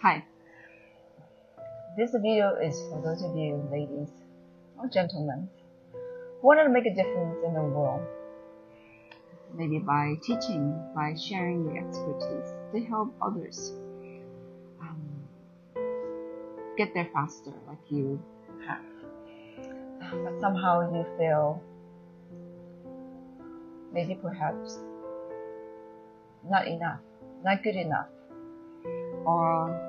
Hi, this video is for those of you ladies or gentlemen who want to make a difference in the world, maybe by teaching, by sharing your expertise to help others get there faster like you have. But somehow you feel maybe perhaps not enough, not good enough, or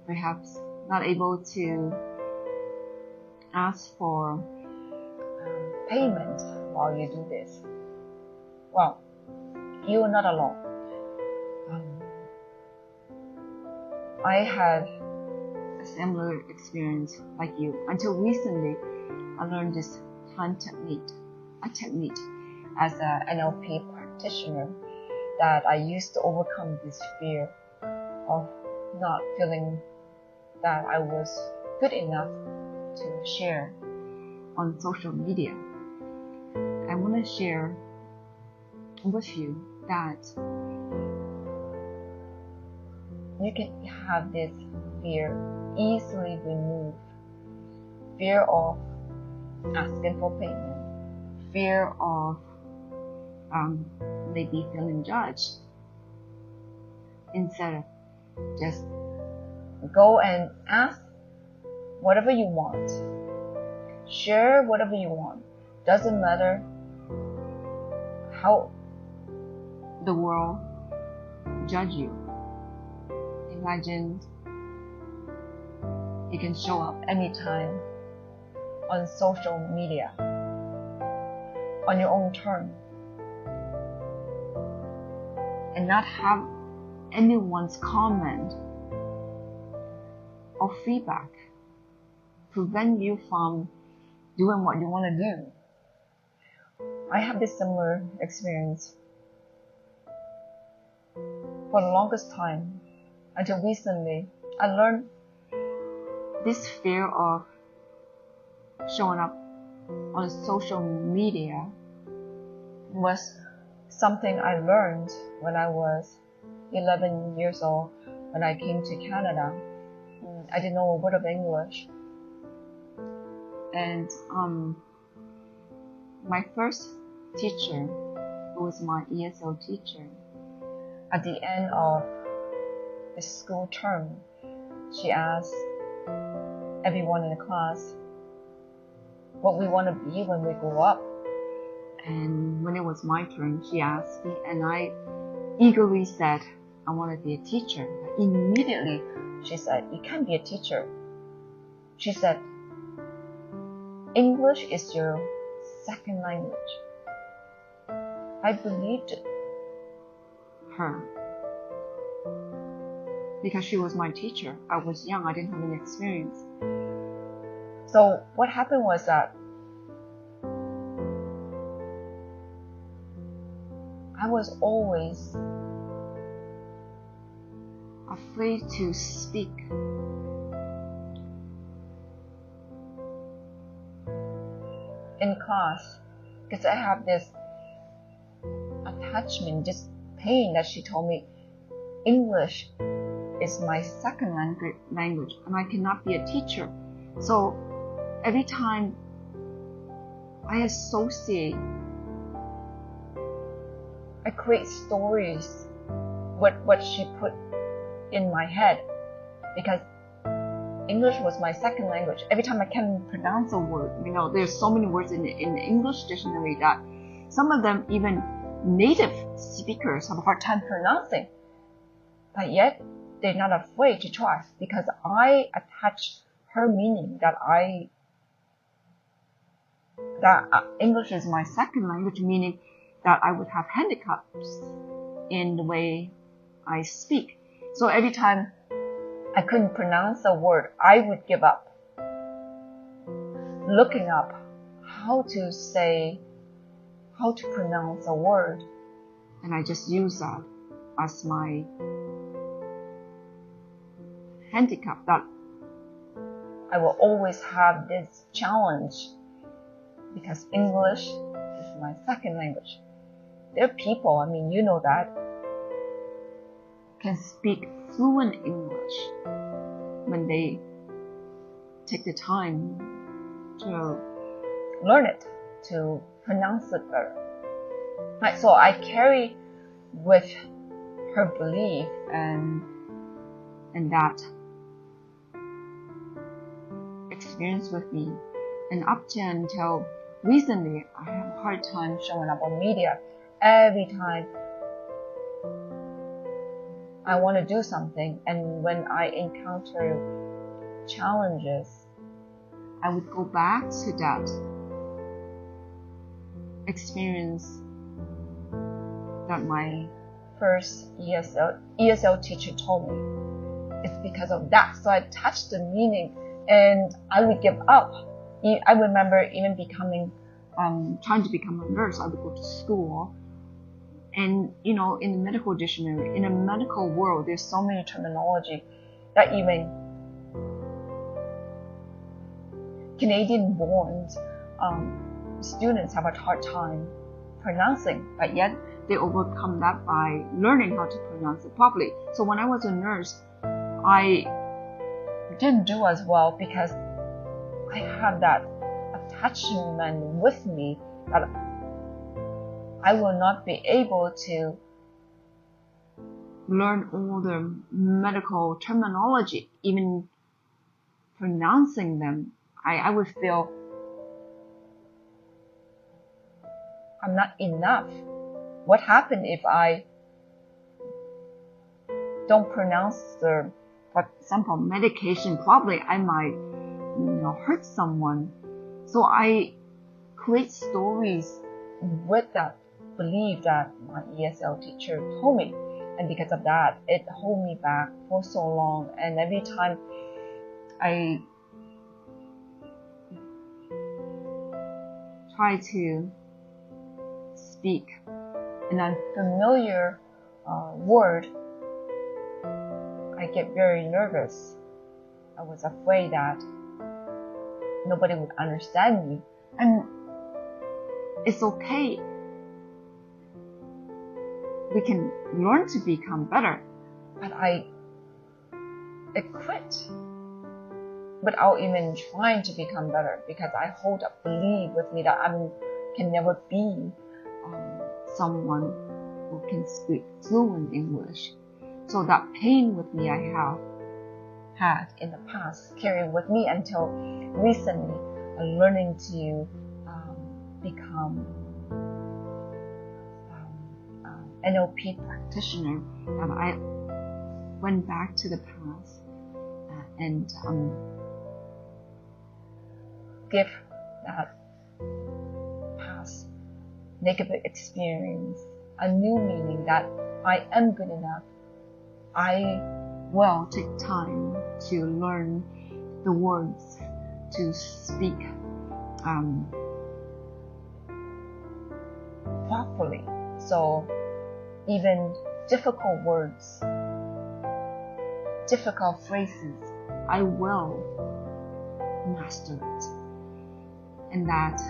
perhaps not able to ask for payment while you do this. Well, you are not alone. I had a similar experience like you. Until recently, I learned this technique as an NLP practitioner that I used to overcome this fear of not feeling that I was good enough to share on social media. I want to share with you that you can have this fear easily removed. Fear of asking for payment, fear of maybe feeling judged, instead of just go and ask whatever you want, share whatever you want. Doesn't matter how the world judge you. Imagine you can show up anytime on social media on your own terms and not have anyone's comment or feedback prevent you from doing what you want to do. I have this similar experience for the longest time. Until recently, I learned this fear of showing up on social media was something I learned when I was 11 years old when I came to Canada. I didn't know a word of English. And my first teacher, who was my ESL teacher, at the end of the school term, she asked everyone in the class what we want to be when we grow up. And when it was my turn, she asked me, and I eagerly said, I want to be a teacher. Immediately, she said, you can't be a teacher. She said, English is your second language. I believed her because she was my teacher. I was young, I didn't have any experience. So what happened was that I was always afraid to speak. In class, because I have this attachment, this pain that she told me English is my second language and I cannot be a teacher. So every time I associate, I create stories with what she put in my head, because English was my second language. Every time I can pronounce a word, there's so many words in the English dictionary that some of them even native speakers have a hard time pronouncing. But yet, they're not afraid to try, because I attach her meaning that English is my second language, meaning that I would have handicaps in the way I speak. So every time I couldn't pronounce a word, I would give up looking up how to pronounce a word. And I just use that as my handicap, that I will always have this challenge because English is my second language. There are people, you know that, can speak fluent English when they take the time to learn it, to pronounce it better. Right, so I carry with her belief and that experience with me. And up to until recently, I have a hard time showing up on media. Every time I want to do something, and when I encounter challenges, I would go back to that experience that my first ESL teacher told me. It's because of that. So I touched the meaning and I would give up. I remember even trying to become a nurse. I would go to school. And, in the medical dictionary, in a medical world, there's so many terminology that even Canadian-born students have a hard time pronouncing, but yet they overcome that by learning how to pronounce it properly. So when I was a nurse, I didn't do as well because I have that attachment with me that I will not be able to learn all the medical terminology, even pronouncing them. I would feel I'm not enough. What happens if I don't pronounce for example, medication properly? I might, hurt someone. So I create stories with that belief that my ESL teacher told me. And because of that, it held me back for so long. And every time I try to speak an unfamiliar word, I get very nervous. I was afraid that nobody would understand me. And it's okay. We can learn to become better. But I quit without even trying to become better because I hold a belief with me that I can never be someone who can speak fluent English. So that pain with me I have had in the past carried with me until recently, learning to become NLP practitioner, and I went back to the past and give that past negative experience a new meaning that I am good enough. I will take time to learn the words to speak properly. So even difficult words, difficult phrases, I will master it. And that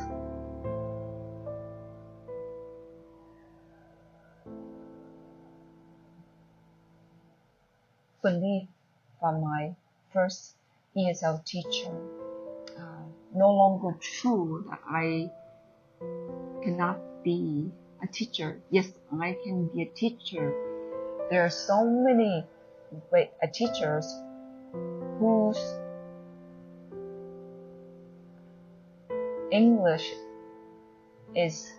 belief from my first ESL teacher no longer true, that I cannot be a teacher. Yes, I can be a teacher. There are so many teachers whose English is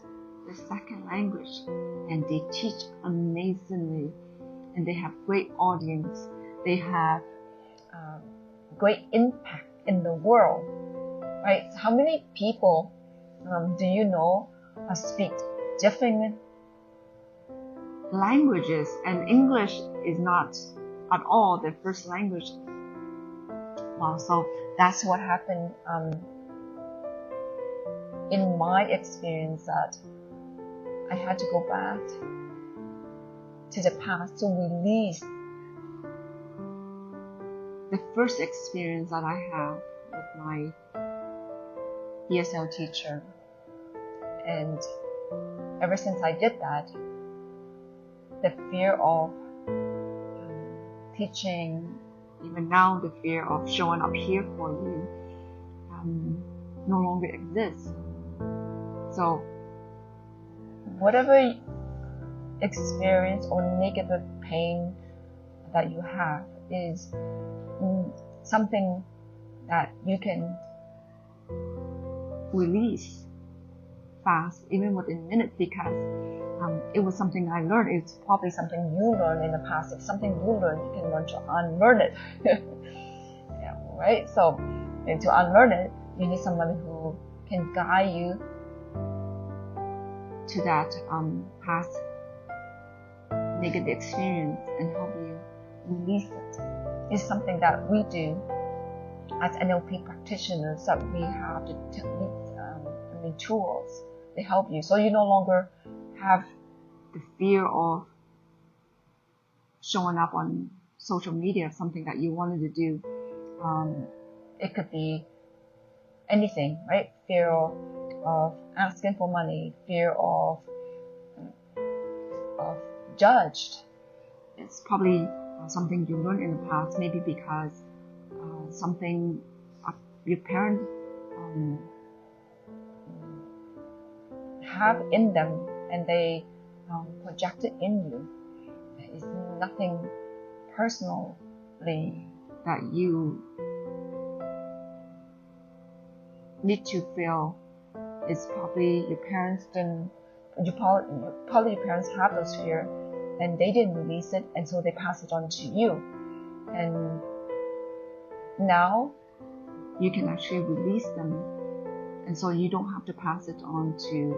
the second language and they teach amazingly and they have great audience. They have great impact in the world, right? How many people do you know speak different languages, and English is not at all their first language? Wow, so that's what happened in my experience, that I had to go back to the past to release the first experience that I have with my ESL teacher. And ever since I did that, the fear of teaching, even now the fear of showing up here for you no longer exists. So whatever experience or negative pain that you have is something that you can release fast, even within minutes, because it was something I learned. It's probably something you learned in the past. If something you learned, you can learn to unlearn it. Yeah, right? So, and to unlearn it, you need someone who can guide you to that past negative experience and help you release it. It's something that we do as NLP practitioners, that we have the techniques, tools to help you, so you no longer have the fear of showing up on social media, something that you wanted to do. It could be anything, right? Fear of asking for money, fear of judged. It's probably something you learned in the past, maybe because something your parents have in them and they project it in you. It's nothing personally that you need to feel. It's probably your parents didn't, probably your parents have those fear and they didn't release it, and so they pass it on to you. And now you can actually release them, and so you don't have to pass it on to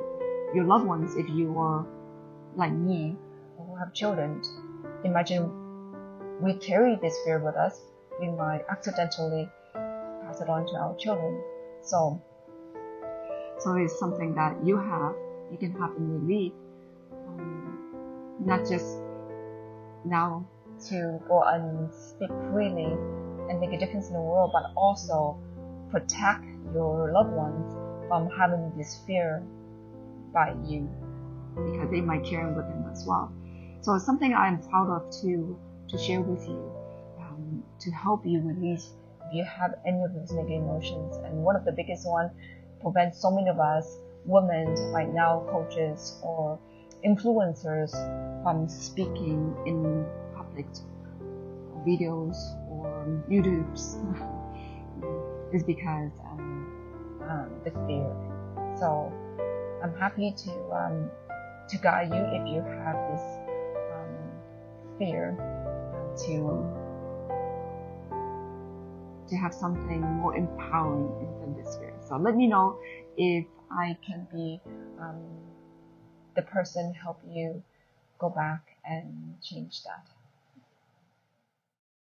your loved ones. If you are like me, who have children, imagine we carry this fear with us, we might accidentally pass it on to our children. So it's something that you can have in relief, not just now to go and speak freely and make a difference in the world, but also protect your loved ones from having this fear by you, because they might carry with them as well. So it's something I'm proud of to share with you, to help you release if you have any of those negative emotions. And one of the biggest one prevents so many of us women right now, coaches or influencers, from speaking in public videos or YouTubes is because the fear. So I'm happy to guide you if you have this fear, to have something more empowering in this fear. So let me know if I can be the person help you go back and change that.